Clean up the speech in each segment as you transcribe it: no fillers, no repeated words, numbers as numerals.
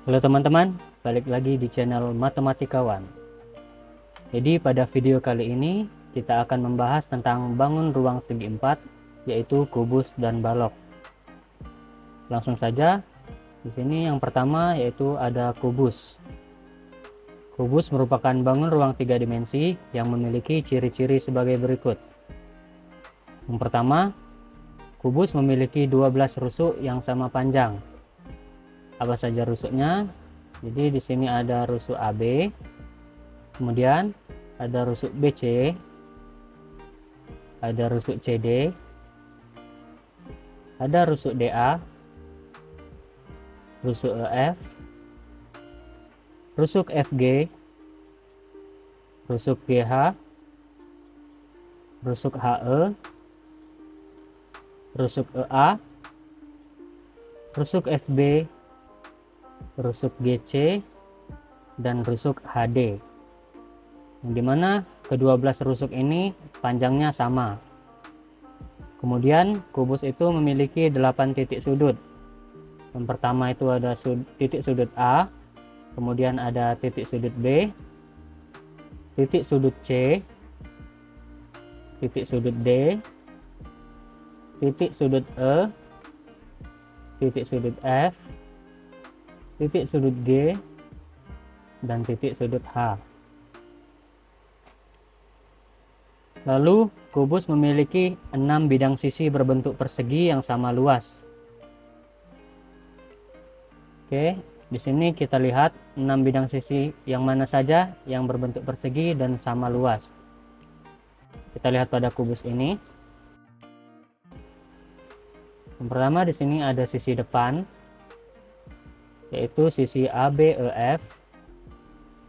Halo teman-teman, balik lagi di channel Matematikawan. Jadi pada video kali ini kita akan membahas tentang bangun ruang segi empat, yaitu kubus dan balok. Langsung saja, di sini yang pertama yaitu ada kubus. Kubus merupakan bangun ruang tiga dimensi yang memiliki ciri-ciri sebagai berikut. Yang pertama, kubus memiliki 12 rusuk yang sama panjang. Apa saja rusuknya? Jadi di sini ada rusuk AB, kemudian ada rusuk BC, ada rusuk CD, ada rusuk DA, rusuk EF, rusuk FG, rusuk GH, rusuk HE, rusuk EA, rusuk FB, rusuk GC, dan rusuk HD, yang dimana ke-12 rusuk ini panjangnya sama. Kemudian kubus itu memiliki 8 titik sudut. Yang pertama itu ada titik sudut A, kemudian ada titik sudut B, titik sudut C, titik sudut D, titik sudut E, titik sudut F, titik sudut G, dan titik sudut H. Lalu kubus memiliki 6 bidang sisi berbentuk persegi yang sama luas. Oke, di sini kita lihat 6 bidang sisi yang mana saja yang berbentuk persegi dan sama luas. Kita lihat pada kubus ini. Yang pertama di sini ada sisi depan, yaitu sisi ABEF.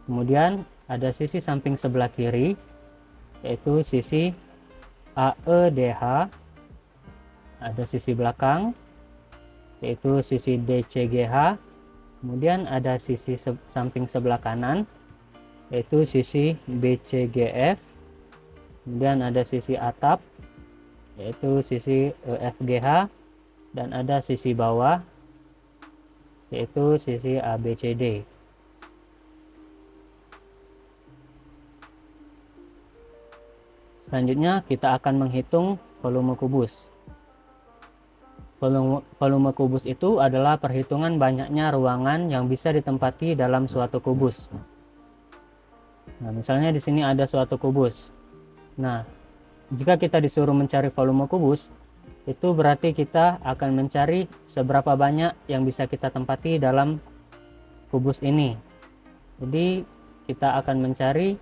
Kemudian ada sisi samping sebelah kiri, yaitu sisi AEDH. Ada sisi belakang, yaitu sisi DCGH. Kemudian ada sisi samping sebelah kanan, yaitu sisi BCGF. Kemudian ada sisi atap, yaitu sisi EFGH. Dan ada sisi bawah, yaitu sisi ABCD. Selanjutnya kita akan menghitung volume kubus. Volume kubus itu adalah perhitungan banyaknya ruangan yang bisa ditempati dalam suatu kubus. Nah, misalnya di sini ada suatu kubus. Nah, jika kita disuruh mencari volume kubus, itu berarti kita akan mencari seberapa banyak yang bisa kita tempati dalam kubus ini. Jadi kita akan mencari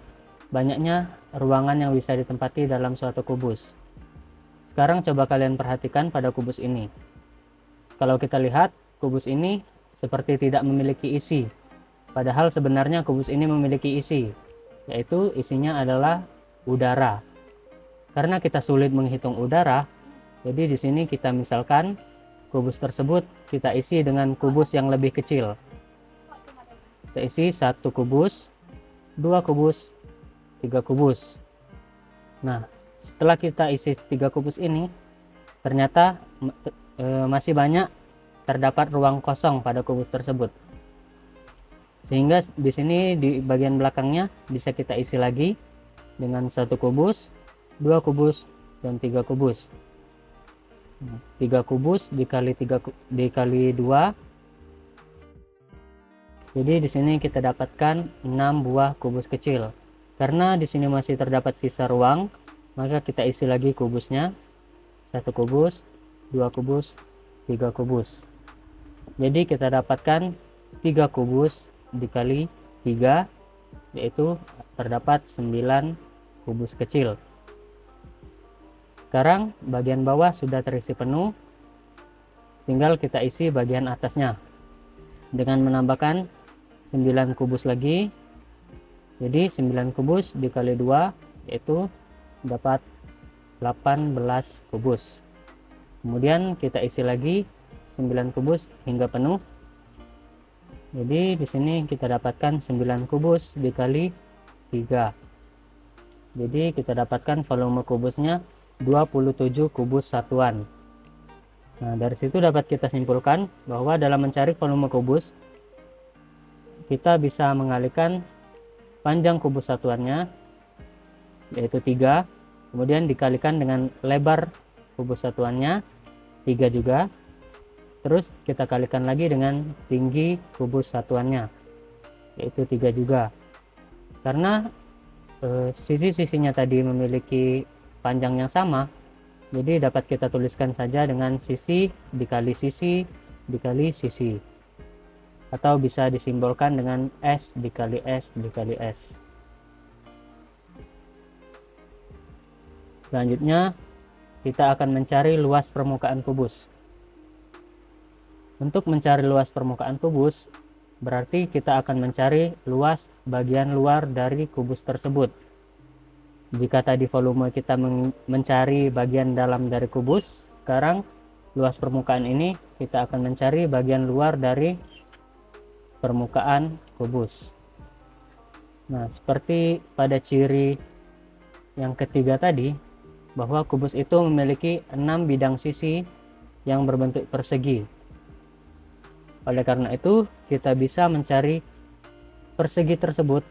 banyaknya ruangan yang bisa ditempati dalam suatu kubus. Sekarang coba kalian perhatikan pada kubus ini. Kalau kita lihat, kubus ini seperti tidak memiliki isi. Padahal sebenarnya kubus ini memiliki isi, yaitu isinya adalah udara. Karena kita sulit menghitung udara, jadi di sini kita misalkan kubus tersebut kita isi dengan kubus yang lebih kecil. Kita isi 1 kubus, 2 kubus, 3 kubus. Nah, setelah kita isi 3 kubus ini, ternyata masih banyak terdapat ruang kosong pada kubus tersebut. Sehingga di sini di bagian belakangnya bisa kita isi lagi dengan 1 kubus, 2 kubus, dan 3 kubus. 3 kubus dikali 2. Jadi di sini kita dapatkan 6 buah kubus kecil. Karena di sini masih terdapat sisa ruang, maka kita isi lagi kubusnya. 1 kubus, 2 kubus, 3 kubus. Jadi kita dapatkan 3 kubus dikali 3, yaitu terdapat 9 kubus kecil. Sekarang bagian bawah sudah terisi penuh, tinggal kita isi bagian atasnya dengan menambahkan 9 kubus lagi. Jadi 9 kubus dikali 2 yaitu dapat 18 kubus. Kemudian kita isi lagi 9 kubus hingga penuh. Jadi di sini kita dapatkan 9 kubus dikali 3. Jadi kita dapatkan volume kubusnya 27 kubus satuan. Nah, dari situ dapat kita simpulkan bahwa dalam mencari volume kubus, kita bisa mengalihkan panjang kubus satuannya, yaitu 3, kemudian dikalikan dengan lebar kubus satuannya 3 juga, terus kita kalikan lagi dengan tinggi kubus satuannya, yaitu 3 juga. Karena sisi-sisinya tadi memiliki panjang yang sama, jadi dapat kita tuliskan saja dengan sisi dikali sisi dikali sisi, atau bisa disimbolkan dengan S dikali S dikali S. Selanjutnya kita akan mencari luas permukaan kubus. Untuk mencari luas permukaan kubus, berarti kita akan mencari luas bagian luar dari kubus tersebut. Jika tadi volume kita mencari bagian dalam dari kubus, sekarang luas permukaan ini kita akan mencari bagian luar dari permukaan kubus. Nah, seperti pada ciri yang ketiga tadi, bahwa kubus itu memiliki 6 bidang sisi yang berbentuk persegi. Oleh karena itu, kita bisa mencari persegi tersebut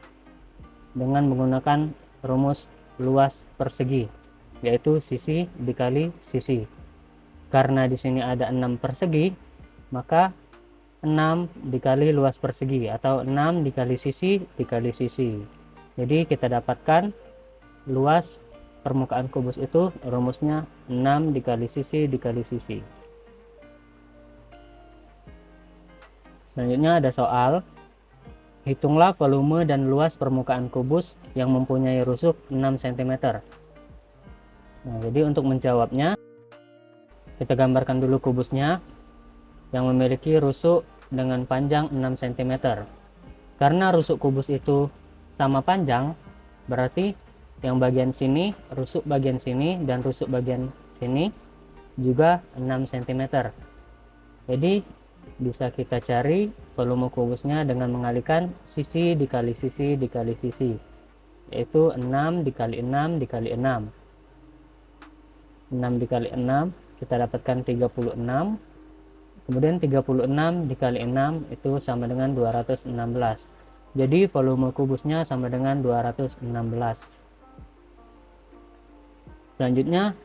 dengan menggunakan rumus luas persegi, yaitu sisi dikali sisi. Karena di sini ada 6 persegi, maka 6 dikali luas persegi, atau 6 dikali sisi dikali sisi. Jadi kita dapatkan luas permukaan kubus itu rumusnya 6 dikali sisi dikali sisi. Selanjutnya ada soal, hitunglah volume dan luas permukaan kubus yang mempunyai rusuk 6 cm. Nah, jadi untuk menjawabnya, kita gambarkan dulu kubusnya yang memiliki rusuk dengan panjang 6 cm. Karena rusuk kubus itu sama panjang, berarti yang bagian sini, rusuk bagian sini, dan rusuk bagian sini juga 6 cm. Jadi bisa kita cari volume kubusnya dengan mengalihkan sisi dikali sisi dikali sisi, yaitu 6 dikali 6 dikali 6. 6 dikali 6 kita dapatkan 36, kemudian 36 dikali 6 itu sama dengan 216. Jadi volume kubusnya sama dengan 216. Selanjutnya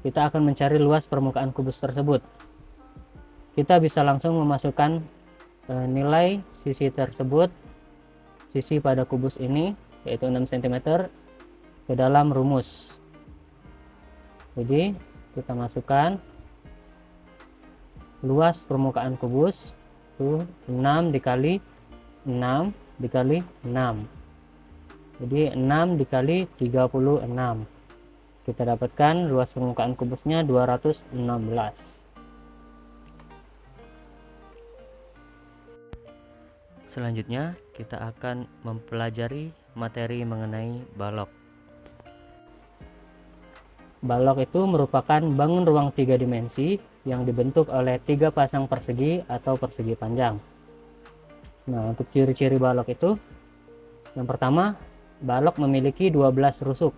kita akan mencari luas permukaan kubus tersebut. Kita bisa langsung memasukkan nilai sisi tersebut, sisi pada kubus ini yaitu 6 cm, ke dalam rumus. Jadi kita masukkan luas permukaan kubus itu 6 dikali 6 dikali 6. Jadi 6 dikali 36. Kita dapatkan luas permukaan kubusnya 216. Selanjutnya kita akan mempelajari materi mengenai balok. Balok itu merupakan bangun ruang 3 dimensi yang dibentuk oleh 3 pasang persegi atau persegi panjang. Nah, untuk ciri-ciri balok itu, yang pertama, balok memiliki 12 rusuk.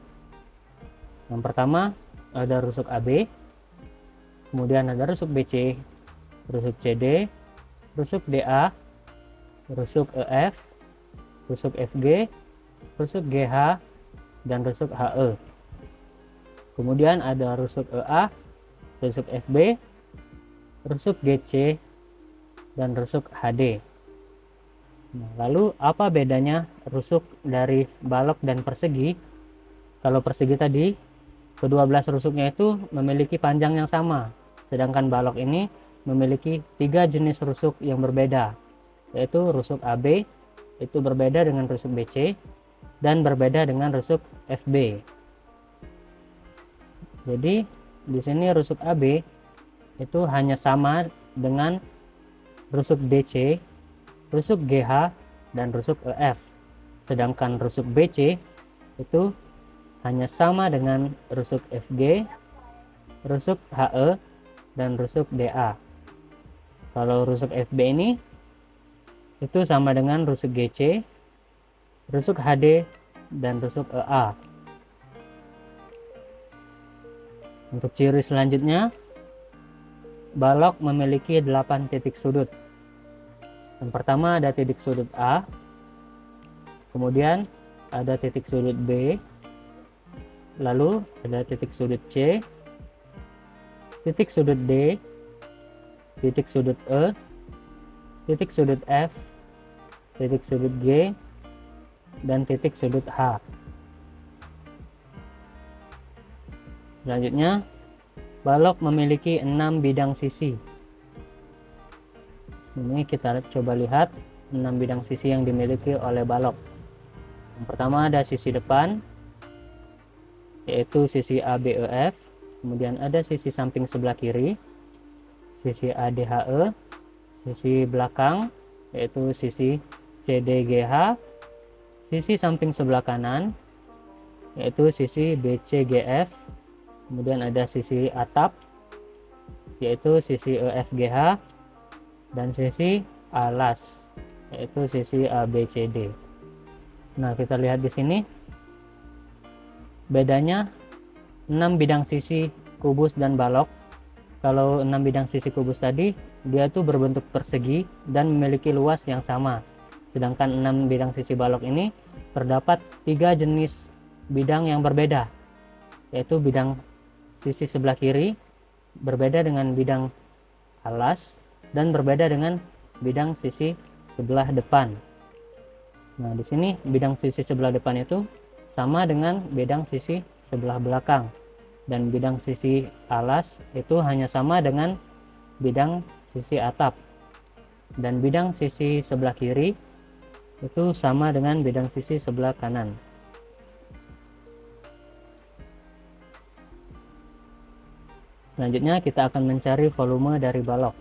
Yang pertama ada rusuk AB, kemudian ada rusuk BC, rusuk CD, rusuk DA, rusuk EF, rusuk FG, rusuk GH, dan rusuk HE. Kemudian ada rusuk EA, rusuk FB, rusuk GC, dan rusuk HD. Nah, lalu apa bedanya rusuk dari balok dan persegi? Kalau persegi tadi, ke-12 rusuknya itu memiliki panjang yang sama, sedangkan balok ini memiliki 3 jenis rusuk yang berbeda, yaitu rusuk AB itu berbeda dengan rusuk BC dan berbeda dengan rusuk FB. Jadi di sini rusuk AB itu hanya sama dengan rusuk DC, rusuk GH, dan rusuk EF. Sedangkan rusuk BC itu hanya sama dengan rusuk FG, rusuk HE, dan rusuk DA. Kalau rusuk FB ini itu sama dengan rusuk GC, rusuk HD, dan rusuk EA. Untuk ciri selanjutnya, balok memiliki 8 titik sudut. Yang pertama ada titik sudut A, kemudian ada titik sudut B, lalu ada titik sudut C, titik sudut D, titik sudut E, titik sudut F, titik sudut G, dan titik sudut H. Selanjutnya, balok memiliki 6 bidang sisi. Ini kita coba lihat 6 bidang sisi yang dimiliki oleh balok. Yang pertama ada sisi depan, yaitu sisi ABEF, kemudian ada sisi samping sebelah kiri, sisi ADHE, sisi belakang, yaitu sisi CDGH, sisi samping sebelah kanan, yaitu sisi BCGF, kemudian ada sisi atap, yaitu sisi EFGH, dan sisi alas, yaitu sisi ABCD. Nah, kita lihat di sini bedanya 6 bidang sisi kubus dan balok. Kalau 6 bidang sisi kubus tadi, dia tuh berbentuk persegi dan memiliki luas yang sama. Sedangkan 6 bidang sisi balok ini terdapat 3 jenis bidang yang berbeda, yaitu bidang sisi sebelah kiri berbeda dengan bidang alas dan berbeda dengan bidang sisi sebelah depan. Nah, di sini bidang sisi sebelah depan itu sama dengan bidang sisi sebelah belakang, dan bidang sisi alas itu hanya sama dengan bidang sisi atap, dan bidang sisi sebelah kiri itu sama dengan bidang sisi sebelah kanan. Selanjutnya kita akan mencari volume dari balok.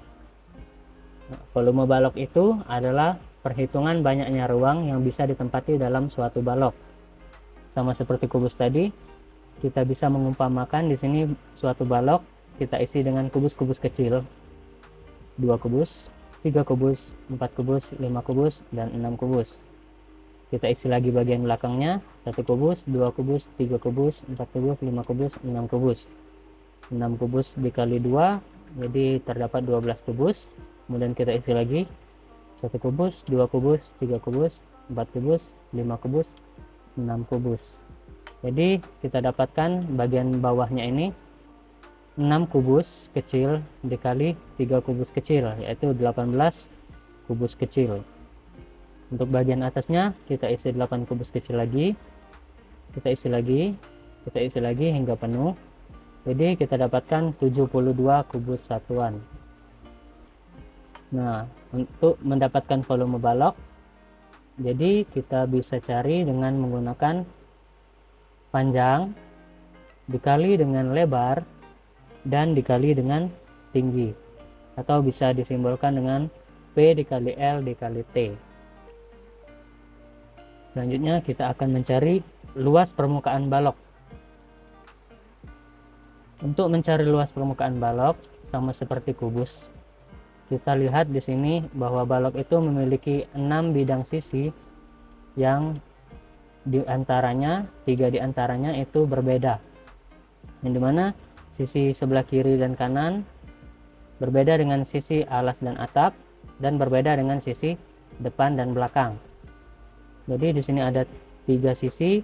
Nah, volume balok itu adalah perhitungan banyaknya ruang yang bisa ditempati dalam suatu balok. Sama seperti kubus tadi, kita bisa mengumpamakan di sini suatu balok kita isi dengan kubus-kubus kecil, 2 kubus, 3 kubus, 4 kubus, 5 kubus, dan 6 kubus. Kita isi lagi bagian belakangnya, 1 kubus, 2 kubus, 3 kubus, 4 kubus, 5 kubus, 6 kubus. 6 kubus dikali 2, jadi terdapat 12 kubus. Kemudian kita isi lagi 1 kubus, 2 kubus, 3 kubus, 4 kubus, 5 kubus, 6 kubus. Jadi kita dapatkan bagian bawahnya ini 6 kubus kecil dikali 3 kubus kecil, yaitu 18 kubus kecil. Untuk bagian atasnya kita isi 8 kubus kecil lagi, kita isi lagi hingga penuh. Jadi kita dapatkan 72 kubus satuan. Nah, untuk mendapatkan volume balok, jadi kita bisa cari dengan menggunakan panjang dikali dengan lebar dan dikali dengan tinggi, atau bisa disimbolkan dengan P dikali L dikali T. Selanjutnya kita akan mencari luas permukaan balok. Untuk mencari luas permukaan balok sama seperti kubus, kita lihat di sini bahwa balok itu memiliki 6 bidang sisi yang diantaranya 3 diantaranya itu berbeda, yang dimana sisi sebelah kiri dan kanan berbeda dengan sisi alas dan atap, dan berbeda dengan sisi depan dan belakang. Jadi di sini ada 3 sisi,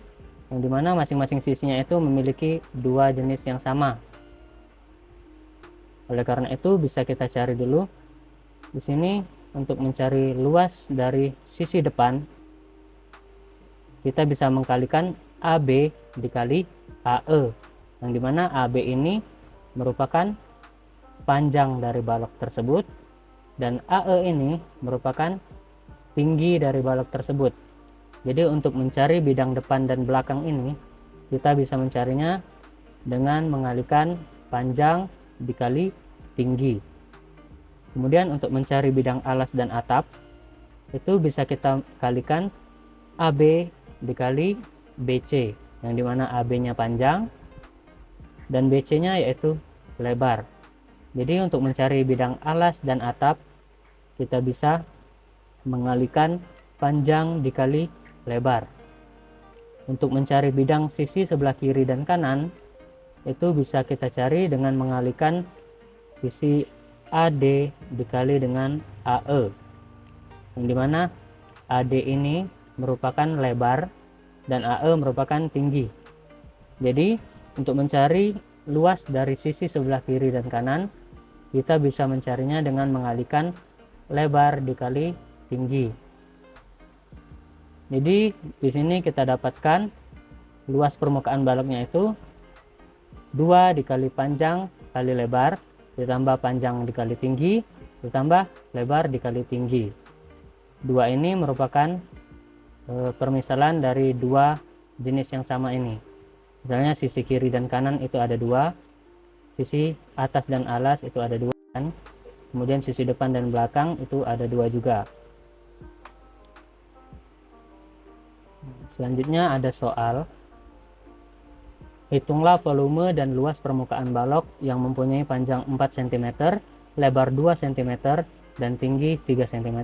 yang dimana masing-masing sisinya itu memiliki 2 jenis yang sama. Oleh karena itu bisa kita cari dulu di sini. Untuk mencari luas dari sisi depan, kita bisa mengkalikan AB dikali AE, yang dimana AB ini merupakan panjang dari balok tersebut, dan AE ini merupakan tinggi dari balok tersebut. Jadi untuk mencari bidang depan dan belakang ini, kita bisa mencarinya dengan mengalikan panjang dikali tinggi. Kemudian untuk mencari bidang alas dan atap, itu bisa kita kalikan AB dikali BC, yang dimana AB-nya panjang dan BC-nya yaitu lebar. Jadi untuk mencari bidang alas dan atap, kita bisa mengalikan panjang dikali lebar. Untuk mencari bidang sisi sebelah kiri dan kanan, itu bisa kita cari dengan mengalikan sisi AD dikali dengan AE, yang dimana AD ini merupakan lebar dan AE merupakan tinggi. Jadi untuk mencari luas dari sisi sebelah kiri dan kanan, kita bisa mencarinya dengan mengalihkan lebar dikali tinggi. Jadi di sini kita dapatkan luas permukaan baloknya itu 2 dikali panjang kali lebar ditambah panjang dikali tinggi ditambah lebar dikali tinggi. 2 ini merupakan permisalan dari dua jenis yang sama ini. Misalnya sisi kiri dan kanan itu ada 2, sisi atas dan alas itu ada 2, kemudian sisi depan dan belakang itu ada 2 juga. Selanjutnya ada soal, hitunglah volume dan luas permukaan balok yang mempunyai panjang 4 cm, lebar 2 cm, dan tinggi 3 cm.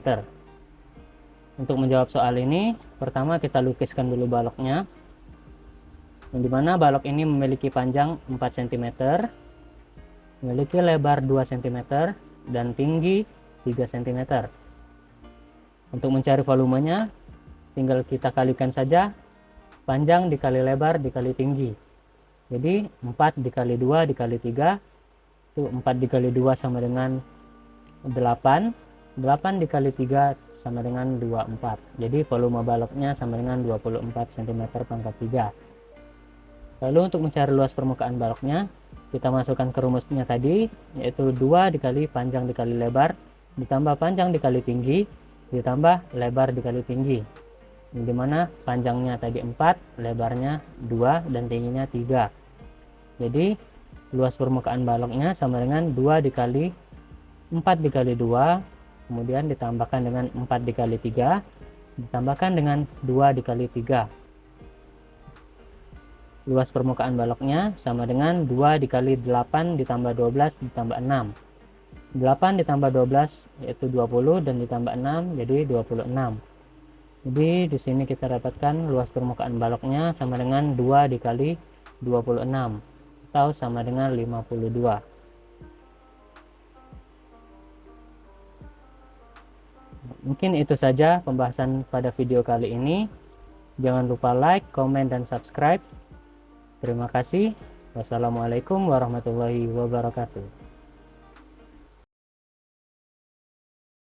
Untuk menjawab soal ini, pertama kita lukiskan dulu baloknya, yang dimana balok ini memiliki panjang 4 cm, memiliki lebar 2 cm, dan tinggi 3 cm. Untuk mencari volumenya, tinggal kita kalikan saja panjang dikali lebar dikali tinggi. Jadi 4 dikali 2 dikali 3, itu 4 dikali 2 sama dengan 8, 8 dikali 3 sama dengan 24. Jadi volume baloknya sama dengan 24 cm pangkat 3. Lalu untuk mencari luas permukaan baloknya, kita masukkan ke rumusnya tadi, yaitu 2 dikali panjang dikali lebar ditambah panjang dikali tinggi ditambah lebar dikali tinggi, dimana panjangnya tadi 4, lebarnya 2, dan tingginya 3. Jadi luas permukaan baloknya sama dengan 2 dikali 4 dikali 2, kemudian ditambahkan dengan 4 dikali 3, ditambahkan dengan 2 dikali 3. Luas permukaan baloknya sama dengan 2 dikali 8 ditambah 12 ditambah 6. 8 ditambah 12 yaitu 20, dan ditambah 6 jadi 26. Jadi di sini kita dapatkan luas permukaan baloknya sama dengan 2 dikali 26 atau sama dengan 52. Mungkin itu saja pembahasan pada video kali ini. Jangan lupa like, komen, dan subscribe. Terima kasih. Wassalamualaikum warahmatullahi wabarakatuh.